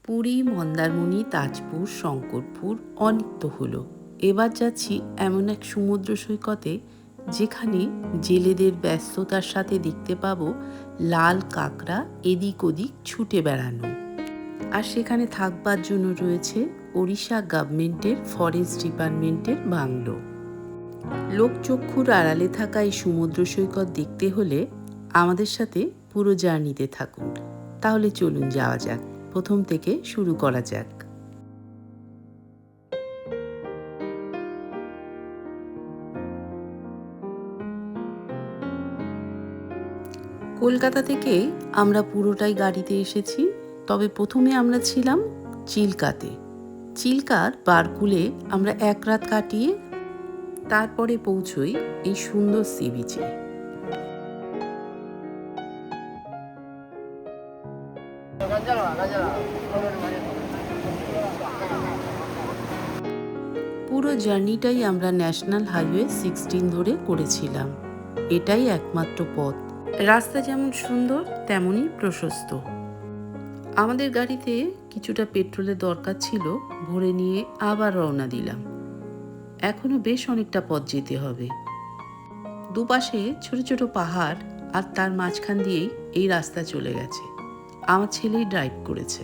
পুরী, মন্দারমণি, তাজপুর, শঙ্করপুর অনেক তো হলো। এবার যাচ্ছি এমন এক সমুদ্র সৈকতে যেখানে জেলেদের ব্যস্ততার সাথে দেখতে পাবো লাল কাঁকড়া এদিক ওদিক ছুটে বেড়ানো। আর সেখানে থাকবার জন্য রয়েছে ওড়িশা গভর্নমেন্টের ফরেস্ট ডিপার্টমেন্টের বাংলো। লোকচক্ষুর আড়ালে থাকা এই সমুদ্র সৈকত দেখতে হলে আমাদের সাথে পুরো জার্নিতে থাকুন। তাহলে চলুন যাওয়া যাক, প্রথম থেকে শুরু করা যাক। কলকাতা থেকে আমরা পুরোটাই গাড়িতে এসেছি, তবে প্রথমে আমরা ছিলাম চিল্কাতে। চিল্কার বারকুলে আমরা এক রাত কাটিয়ে তারপরে পৌঁছই এই সুন্দর সি বিচে। পুরো জার্নিটাই আমরা ন্যাশনাল হাইওয়ে 16 ধরে করেছিলাম। এটাই একমাত্র পথ। রাস্তা যেমন সুন্দর তেমনই প্রশস্ত। আমাদের গাড়িতে কিছুটা পেট্রোলের দরকার ছিল, ভরে নিয়ে আবার রওনা দিলাম। এখনো বেশ অনেকটা পথ যেতে হবে। দুপাশে ছোট ছোট পাহাড় আর তার মাঝখান দিয়েই এই রাস্তা চলে গেছে। আমার ছেলেই ড্রাইভ করেছে।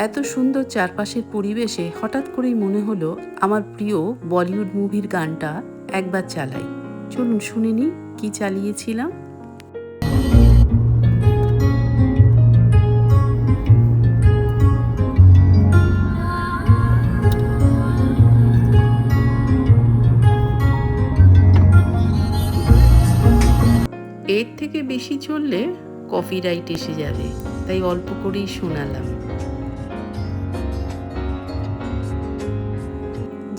এত সুন্দর চারপাশের পরিবেশে হঠাৎ করেই মনে হলো আমার প্রিয় বলিউড মুভির গানটা একবার চালাই। চলুন শুনে নিই কি চালিয়েছিলাম। এর থেকে বেশি চললে কপিরাইট এসে যাবে, তাই অল্প করেই শোনালাম।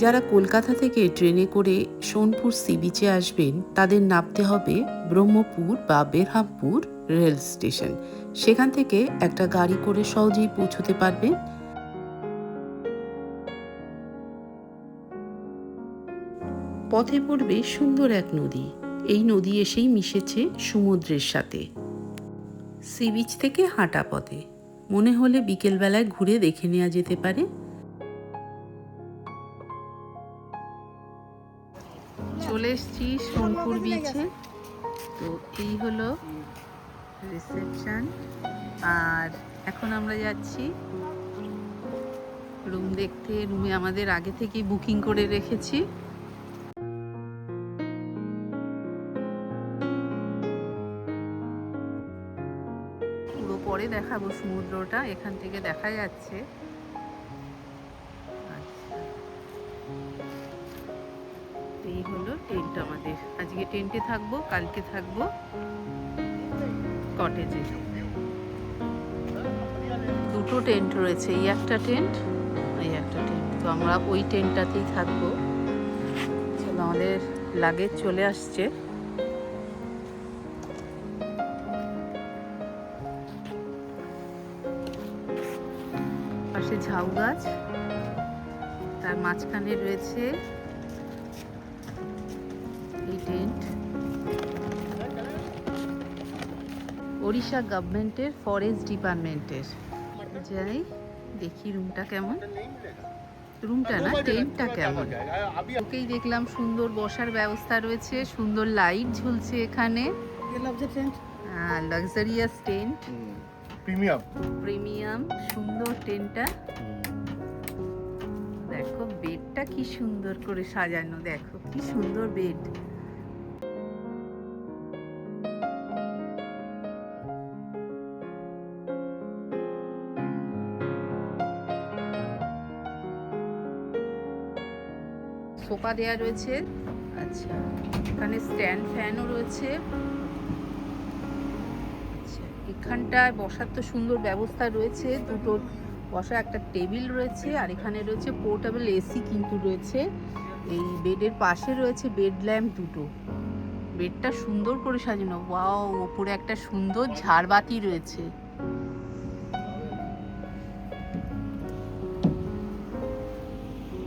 যারা কলকাতা থেকে ট্রেনে করে সোনপুর সি বিচে আসবেন তাদের নামতে হবে ব্রহ্মপুর বা বেরহামপুর রেল স্টেশন। সেখান থেকে একটা গাড়ি করে সহজেই পৌঁছতে পারবেন। পথে পড়বে সুন্দর এক নদী। এই নদী এসেই মিশেছে সমুদ্রের সাথে। সি বিচ থেকে হাঁটা পথে, মনে হলে বিকেলবেলায় ঘুরে দেখে নেওয়া যেতে পারে। চলে এসেছি সোনপুর বিচে। তো এই হলো রিসেপশন, আর এখন আমরা যাচ্ছি রুম দেখতে। রুমে আমাদের আগে থেকেই বুকিং করে রেখেছি। পুরো পরে দেখাবো সমুদ্রটা, এখান থেকে দেখা যাচ্ছে। এই হলো টেন্ট আমাদের। আজকে টেন্টে থাকবো, কালকে থাকবো কটেজে। দুটো টেন্ট রয়েছে, এই একটা টেন্ট, এই একটা টেন্ট। তো আমরা ওই টেন্টটাতেই থাকবো। চলো, আমাদের লাগেজ চলে আসছে। পাশে ঝাউ গাছ, তার মাঝখানে রয়েছে এই টেন্ট। ওড়িশা গভর্নমেন্টের ফরেস্ট ডিপার্টমেন্টের। যাই দেখি রুমটা কেমন, রুমটা না টেন্টটা কেমন। ওকেই দেখলাম সুন্দর বসার ব্যবস্থা রয়েছে, সুন্দর লাইট ঝুলছে এখানে। লাক্সারিয়াস টেন্ট, প্রিমিয়াম সুন্দর টেন্টটা। দেখো বেডটা কি সুন্দর করে সাজানো, দেখো কি সুন্দর বেড। সোফা দেয়া রয়েছে। আচ্ছা, এখানে স্ট্যান্ড ফ্যানও রয়েছে। আচ্ছা, এখানটায় বসার তো সুন্দর ব্যবস্থা রয়েছে, দুটো বসা একটা টেবিল রয়েছে, আর এখানে রয়েছে পোর্টেবল এসি কিন্তু রয়েছে। এই বেডের পাশে রয়েছে বেড ল্যাম্প দুটো। বেডটা সুন্দর করে সাজানো। ওয়াও, ওপরে একটা সুন্দর ঝাড়বাতি রয়েছে।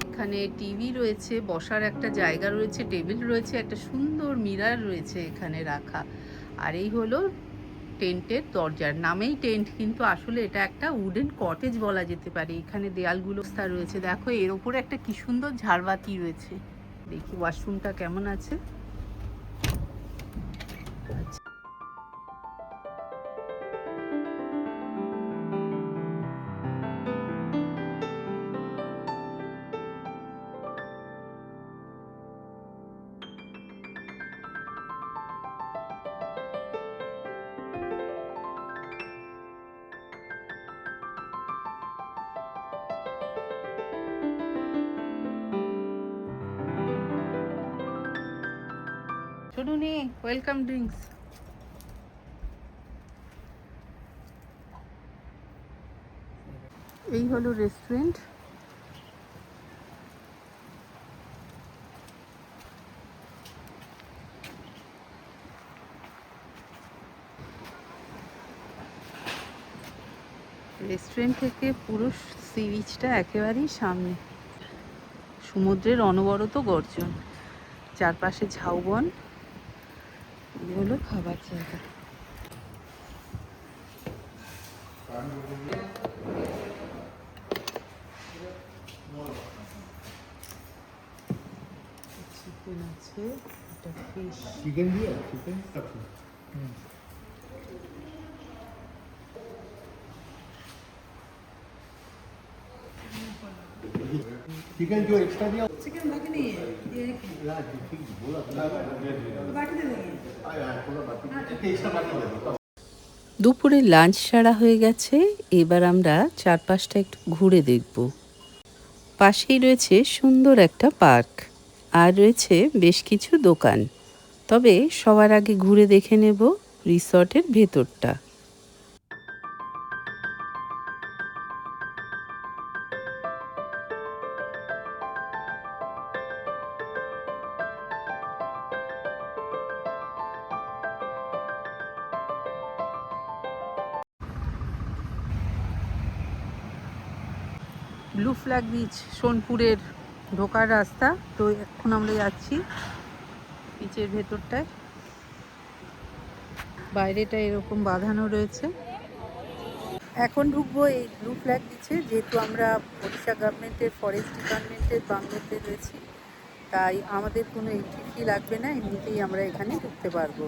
এখানে টিভি রয়েছে, বসার একটা জায়গা রয়েছে, টেবিল রয়েছে, একটা সুন্দর মিরর রয়েছে এখানে রাখা। আর এই হলো টেন্টের দরজার, নামেই টেন্ট কিন্তু আসলে এটা একটা উডেন কটেজ বলা যেতে পারে। এখানে দেয়ালগুলো রয়েছে, দেখো এর ওপরে একটা কি সুন্দর ঝাড়বাতি রয়েছে। দেখি ওয়াশরুমটা কেমন আছে। ছোটুনি ওয়েলকাম ড্রিঙ্কস। এই হলো রেস্টুরেন্ট। রেস্টুরেন্ট থেকে পুরো সি বিচটা একেবারেই সামনে, সমুদ্রের অনবরত গর্জন, চারপাশে ঝাউবন। এই হলো খাবার জায়গা। চিকেন আছে, এটা ফিশ। চিকেন দিয়ে চিকেন चिकन जो एक्स्ट्रा दिया चिकन बाकी नहीं है ये एक ही। यार ठीक बोला बाकी दे देंगे। थोड़ा बाकी एक्स्ट्रा बाकी दे दो। দুপুরে লাঞ্চ সারা হয়ে গেছে, এবার আমরা চারপাশটা একটু ঘুরে দেখব। পাশেই রয়েছে সুন্দর একটা পার্ক, আর রয়েছে বেশ কিছু দোকান। তবে সবার আগে ঘুরে দেখে নেব রিসর্টের ভেতরটা। ব্লু ফ্ল্যাগ বিচ সোনপুরের ঢোকার রাস্তা। তো এখন আমরা যাচ্ছি বিচের ভেতরটায়। বাইরেটা এরকম বাঁধানো রয়েছে। এখন ঢুকবো এই ব্লু ফ্ল্যাগ বিচে, যেহেতু আমরা ওড়িশা গভর্নমেন্টের ফরেস্ট ডিপার্টমেন্টের বাংলোতে রয়েছি, তাই আমাদের কোনো এন্ট্রি ফি লাগবে না, এমনিতেই আমরা এখানে ঢুকতে পারবো।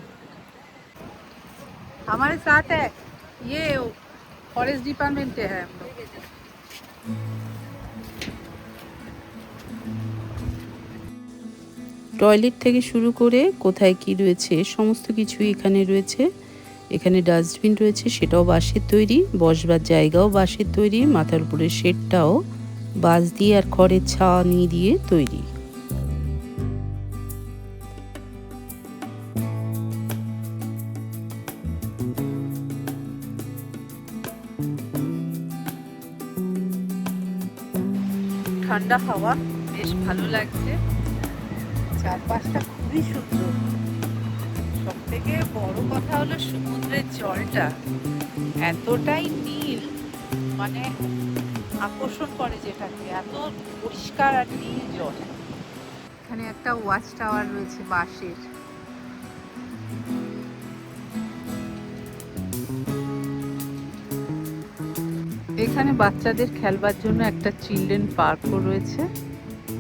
हमारे साथ है ये फॉरेस्ट डिपार्टमेंट है हम लोग। টয়লেট থেকে শুরু করে কোথায় কি রয়েছে সমস্ত কিছুই এখানে রয়েছে। এখানে ডাস্টবিন রয়েছে, সেটাও বাঁশের তৈরি। বসবার জায়গাও বাঁশের তৈরি। মাথার উপরে শেডটাও বাঁশ দিয়ে আর খড়ের ছাউনি দিয়ে তৈরি। ঠান্ডা হাওয়া, বেশ ভালো লাগছে। চারপাশটা খুবই সুন্দর। সব থেকে বড় কথা হলো সমুদ্রের জলটা এতটাই নীল, মানে আকর্ষণ করে যেটাকে, এত পরিষ্কার আর নীল জল। এখানে একটা ওয়াচ টাওয়ার রয়েছে বাঁশের। এখানে বাচ্চাদের খেলবার জন্য একটা চিলড্রেন পার্কও রয়েছে।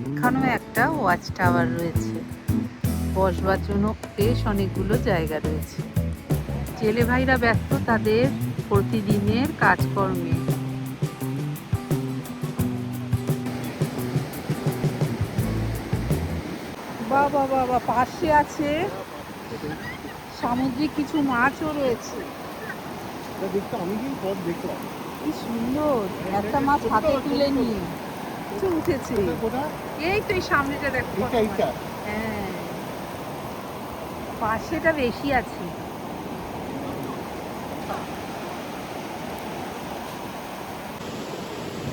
এখানেও একটা ওয়াচ টাওয়ার রয়েছে। বসবার জন্য বেশ অনেকগুলো জায়গা রয়েছে। জেলে ভাইরা ব্যস্ত তাদের প্রতিদিনের কাজকর্মে। বাবা বাবা, পাশে আছে সামুদ্রিক কিছু মাছও রয়েছে। আমি কি পথ দেখলাম, কি সুন্দর, একটা মাছ হাতে তুলে নিয়ে উঠেছে। এই তো এই সামনেটা দেখো। হ্যাঁ, পাশেটা বেশি আছে।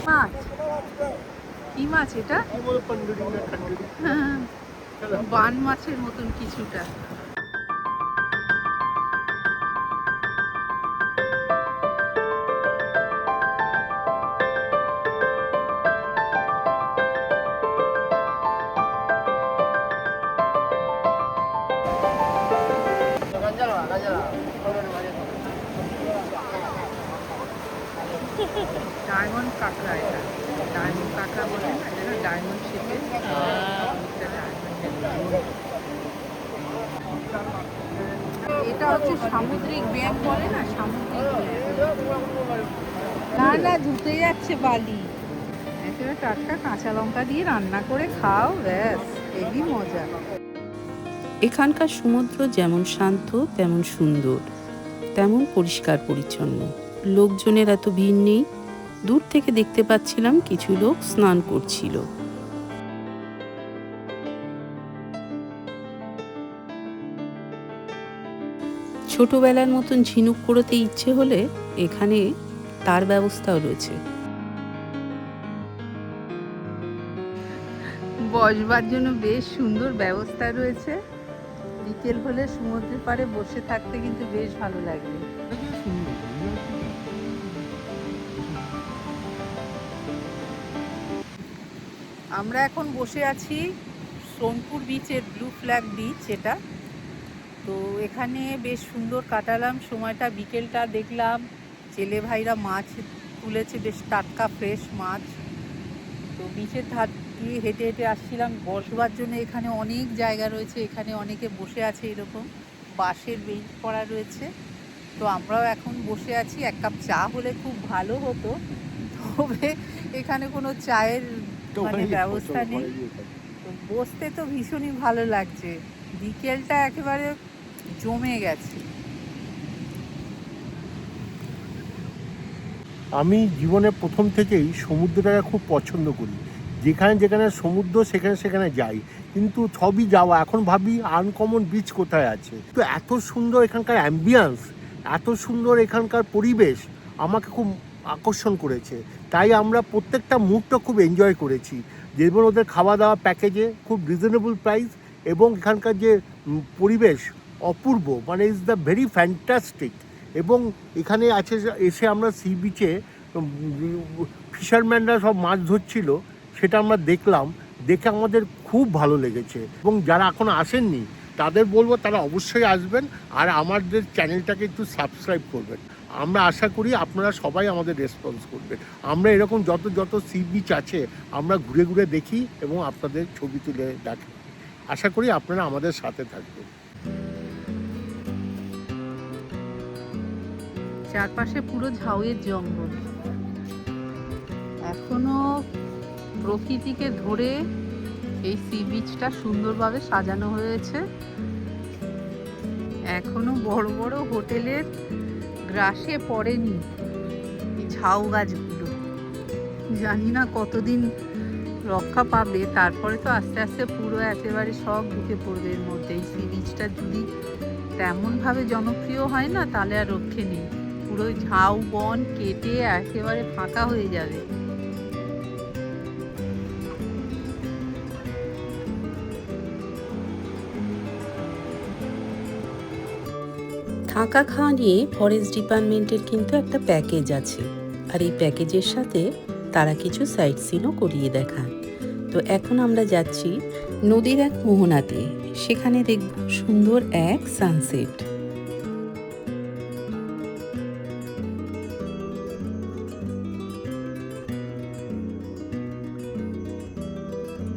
মাছ, কি মাছ এটা? বান মাছের মতন কিছুটা। ডায়মন্ড কাঁকড়া এটা, ডায়মন্ড কাঁকড়া বলে না, এটা ডায়মন্ড শেপের এটা হচ্ছে সামুদ্রিক ব্যাঙ বলে না, সামুদ্রিক না না ধুতে যাচ্ছে বালি। একেবারে টাটকা কাঁচা লঙ্কা দিয়ে রান্না করে খাও, ব্যাস হেবি মজা। এখানকার সমুদ্র যেমন শান্ত তেমন সুন্দর, তেমন পরিষ্কার পরিচ্ছন্ন। লোকজনের এত ভিড় নেই। দূর থেকে দেখতে পাচ্ছিলাম কিছু লোক স্নান করছিল। ছোটবেলার মতন ঝিনুক করতে ইচ্ছে হলে এখানে তার ব্যবস্থাও রয়েছে। বসবার জন্য বেশ সুন্দর ব্যবস্থা রয়েছে। বিকেল হলে সমুদ্রের পাড়ে বসে থাকতে কিন্তু বেশ ভালো লাগবে। আমরা এখন বসে আছি সোনপুর বিচের, ব্লু ফ্ল্যাগ বিচ এটা। তো এখানে বেশ সুন্দর কাটালাম সময়টা, বিকেলটা দেখলাম জেলে ভাইরা মাছ তুলেছে, বেশ টাটকা ফ্রেশ মাছ। তো বিচের ধার দিয়ে হেঁটে হেঁটে আসছিলাম। বসবার জন্য এখানে অনেক জায়গা রয়েছে, এখানে অনেকে বসে আছে, এরকম বাঁশের বেঞ্চ করা রয়েছে। তো আমরাও এখন বসে আছি। এক কাপ চা হলে খুব ভালো হতো, তবে এখানে কোনো চায়ের ব্যবস্থা নেই। তো বসতে তো ভীষণই ভালো লাগছে, বিকেলটা একেবারে জমে গেছে। আমি জীবনে প্রথম থেকেই সমুদ্রটাকে খুব পছন্দ করি। যেখানে যেখানে সমুদ্র সেখানে সেখানে যাই, কিন্তু সবই যাওয়া। এখন ভাবি আনকমন বিচ কোথায় আছে। তো এত সুন্দর এখানকার অ্যাম্বিয়েন্স, এত সুন্দর এখানকার পরিবেশ আমাকে খুব আকর্ষণ করেছে। তাই আমরা প্রত্যেকটা মুহূর্ত খুব এনজয় করেছি। যেমন ওদের খাওয়া দাওয়া প্যাকেজে খুব রিজনেবল প্রাইস, এবং এখানকার যে পরিবেশ অপূর্ব, মানে ইজ দ্য ভেরি ফ্যান্টাস্টিক। এবং এখানে আছে এসে আমরা সি বিচে ফিশারম্যানরা সব মাছ ধরছিল, সেটা আমরা দেখলাম। দেখে আমাদের খুব ভালো লেগেছে। এবং যারা এখন আসেননি তাদের বলবো তারা অবশ্যই আসবেন, আর আমাদের চ্যানেলটাকে একটু সাবস্ক্রাইব করবেন। আমরা আশা করি আপনারা সবাই আমাদের রেসপন্স করবেন। আমরা এরকম যত যত সি বিচ আছে আমরা ঘুরে ঘুরে দেখি এবং আপনাদের ছবি তুলে দেখি। আশা করি আপনারা আমাদের সাথে থাকবেন। চারপাশে পুরো ঝাউয়ের জঙ্গল, এখনো প্রকৃতিকে ধরে এই সি বিচটা সুন্দরভাবে সাজানো হয়েছে। এখনো বড় বড় হোটেলের গ্রাসে পড়েনি এই ঝাউ গাছগুলো। জানি না কতদিন রক্ষা পাবে, তারপরে তো আস্তে আস্তে পুরো একেবারে সব ঢুকে পড়বে এর মধ্যে। এই সি বিচটা যদি তেমনভাবে জনপ্রিয় হয় না, তাহলে আর রক্ষে নেই। পুরো ঝাউ বন কেটে একেবারে ফাঁকা হয়ে যাবে। থাকা খাওয়া নিয়ে ফরেস্ট ডিপার্টমেন্টের কিন্তু একটা প্যাকেজ আছে, আর এই প্যাকেজের সাথে তারা কিছু সাইট সিনও করিয়ে দেখান। তো এখন আমরা যাচ্ছি নদীর এক মোহনাতে, সেখানে দেখব সুন্দর এক সানসেট।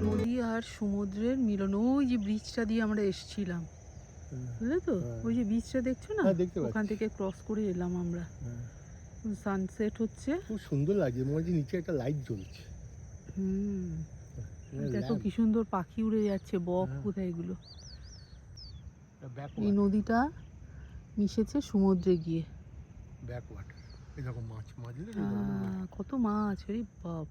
নদী আর সমুদ্রের মিলন, ওই যে ব্রিজটা দিয়ে আমরা এসেছিলাম, বুঝলে তো? ওই যে ব্রিজটা দেখছো না, ওখান থেকে ক্রস করে এলাম আমরা। সানসেট হচ্ছে, খুব সুন্দর লাগে। মনে হচ্ছে নিচে একটা লাইট জ্বলছে। দেখো কি সুন্দর পাখি উড়ে যাচ্ছে, বক কোথায় এগুলো। এই নদীটা মিশেছে সমুদ্রে গিয়ে। ব্যাক ওয়াটার, এরকম মাছ মাছ কত মাছ, আরে বাপ।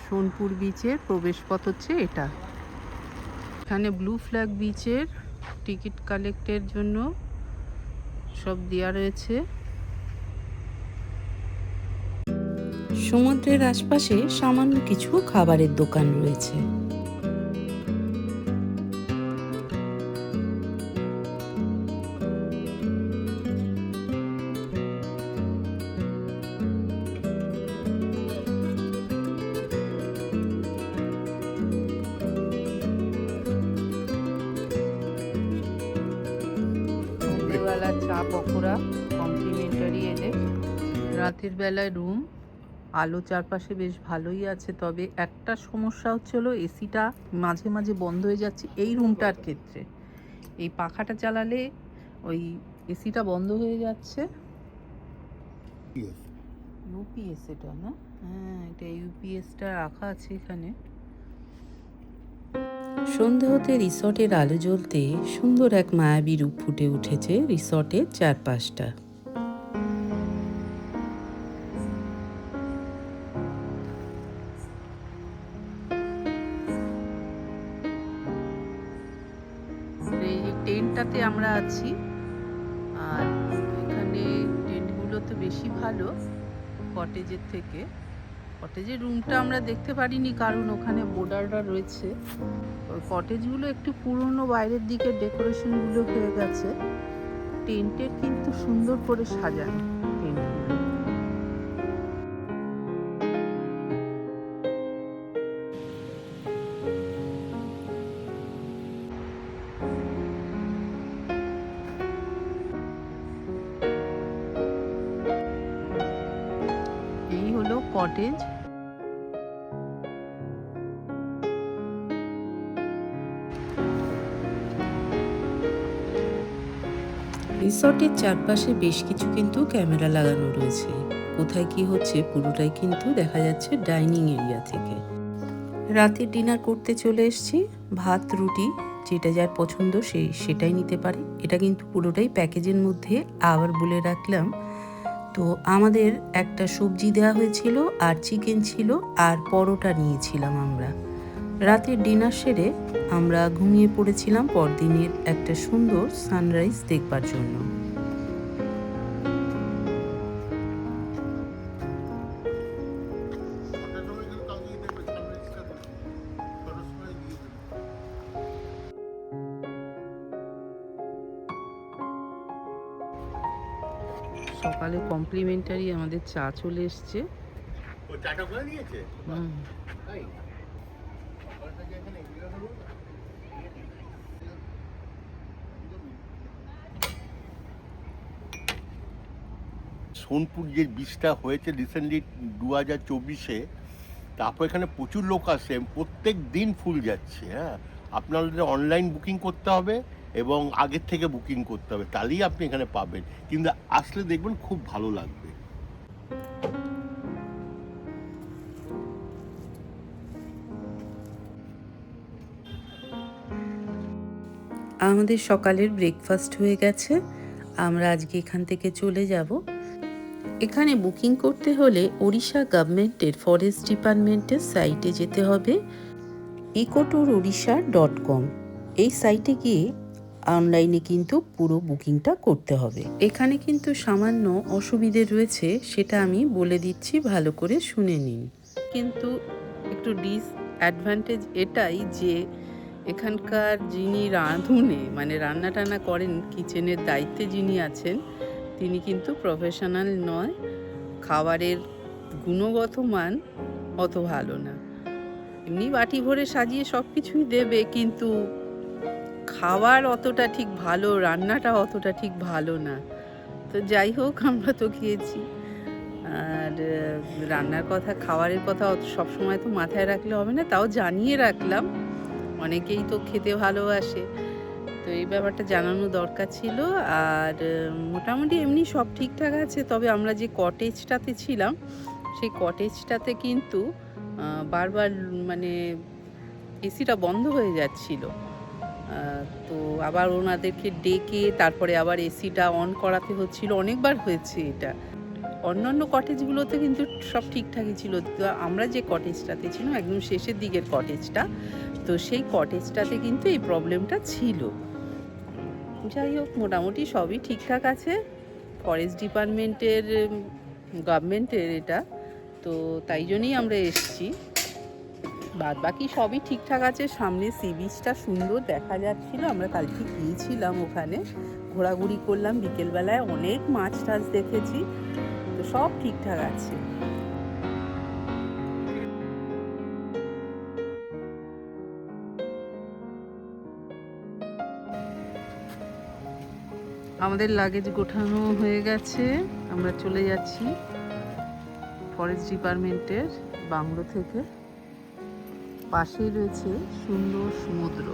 সোনপুর বিচের প্রবেশপথ হচ্ছে এটা। এখানে ব্লু ফ্ল্যাগ বিচের টিকিট কালেক্টের জন্য সব দেওয়া রয়েছে। সমুদ্রের আশপাশে সামান্য কিছু খাবারের দোকান রয়েছে। সন্ধেবেলা চা পকোড়া কমপ্লিমেন্টারি এদের। রাতের বেলায় রুম, আলো চারপাশে বেশ ভালোই আছে, তবে একটা সমস্যা হচ্ছিল এসিটা মাঝে মাঝে বন্ধ হয়ে যাচ্ছে এই রুমটার ক্ষেত্রে। এই পাখাটা চালালে ওই এসিটা বন্ধ হয়ে যাচ্ছে। ইউপিএস এটা না? হ্যাঁ, এটা ইউপিএসটা রাখা আছে এখানে। সন্ধে হতে রিসর্টের আলো জ্বলতে সুন্দর এক মায়াবী রূপ ফুটে উঠেছে রিসর্টের চারপাশটা। এই টেন্টটাতে আমরা আছি, আর এখানে টেন্টগুলো তো বেশি ভালো কটেজের থেকে। কটেজের রুমটা আমরা দেখতে পারিনি কারণ ওখানে বোর্ডাররা রয়েছে। ওই কটেজগুলো একটু পুরনো, বাইরের দিকে ডেকোরেশনগুলো হয়ে গেছে। টেন্টের কিন্তু সুন্দর করে সাজানো টেন্টগুলো। এই হলো কটেজ। রিসর্টের চারপাশে বেশ কিছু কিন্তু ক্যামেরা লাগানো রয়েছে। কোথায় কি হচ্ছে পুরোটাই কিন্তু দেখা যাচ্ছে ডাইনিং এরিয়া থেকে। রাতের ডিনার করতে চলে এসেছি। ভাত রুটি যেটা যার পছন্দ সেটাই নিতে পারে। এটা কিন্তু পুরোটাই প্যাকেজের মধ্যে। আবার বলে রাখলাম, তো আমাদের একটা সবজি দেওয়া হয়েছিল আর চিকেন ছিল আর পরোটা নিয়েছিলাম আমরা। রাতের ডিনার সেরে আমরা ঘুমিয়ে পড়েছিলাম পরদিনের একটা সুন্দর সানরাইজ দেখবার জন্য। সকালে কমপ্লিমেন্টারি আমাদের চা চলে এসছে। ও চাটা করে নিয়েছে? তাই? সোনপুর যে বীজটা হয়েছে রিসেন্টলি 2024-এ, তারপর এখানে প্রচুর লোক আসে, প্রত্যেক দিন ফুল যাচ্ছে। হ্যাঁ, আপনাদের অনলাইন বুকিং করতে হবে এবং আগের থেকে বুকিং করতে হবে, তাহলেই আপনি এখানে পাবেন। কিন্তু আসলে দেখবেন খুব ভালো লাগবে। আমাদের সকালের ব্রেকফাস্ট হয়ে গেছে। আমরা আজকে এখান থেকে চলে যাব। এখানে বুকিং করতে হলে ওড়িশা গভর্নমেন্টের ফরেস্ট ডিপার্টমেন্টের সাইটে যেতে হবে, ecotourorissa.com। এই সাইটে গিয়ে অনলাইনে কিন্তু পুরো বুকিংটা করতে হবে। এখানে কিন্তু সামান্য অসুবিধে রয়েছে, সেটা আমি বলে দিচ্ছি, ভালো করে শুনে নিন। কিন্তু একটু ডিসঅ্যাডভান্টেজ এটাই যে এখানকার যিনি রাঁধুনে মানে রান্না টান্না করেন, কিচেনের দায়িত্বে যিনি আছেন, তিনি কিন্তু প্রফেশনাল নয়। খাবারের গুণগত মান অত ভালো না। এমনি বাটি ভরে সাজিয়ে সব কিছুই দেবে, কিন্তু খাবার অতটা ঠিক ভালো, রান্নাটা অতটা ঠিক ভালো না। তো যাই হোক, আমরা তো খেয়েছি। আর রান্নার কথা, খাবারের কথা অত সবসময় তো মাথায় রাখলে হবে না, তাও জানিয়ে রাখলাম। অনেকেই তো খেতে ভালোবাসে, তো এই ব্যাপারটা জানানো দরকার ছিল। আর মোটামুটি এমনি সব ঠিকঠাক আছে, তবে আমরা যে কটেজটাতে ছিলাম সেই কটেজটাতে কিন্তু বারবার মানে এসিটা বন্ধ হয়ে যাচ্ছিল। তো আবার ওনাদেরকে ডেকে তারপরে আবার এসিটা অন করাতে হচ্ছিল, অনেকবার হয়েছে এটা। অন্যান্য কটেজগুলোতে কিন্তু সব ঠিকঠাকই ছিল। তো আমরা যে কটেজটাতে ছিলাম একদম শেষের দিকের কটেজটা, তো সেই কটেজটাতে কিন্তু এই প্রবলেমটা ছিল। যাই হোক, মোটামুটি সবই ঠিকঠাক আছে। ফরেস্ট ডিপার্টমেন্টের, গভর্নমেন্টের এটা, তো তাই জন্যই আমরা এসেছি। বাদ বাকি সবই ঠিকঠাক আছে। সামনে সি বিচটা সুন্দর দেখা যাচ্ছিল। আমরা কালকে গিয়েছিলাম ওখানে, ঘোরাঘুরি করলাম বিকেলবেলায়, অনেক মাছ টাছ দেখেছি। তো সব ঠিকঠাক আছে। আমাদের লাগেজ গোছানো হয়ে গেছে, আমরা চলে যাচ্ছি ফরেস্ট ডিপার্টমেন্টের বাংলো থেকে। পাশেই রয়েছে সুন্দর সমুদ্র।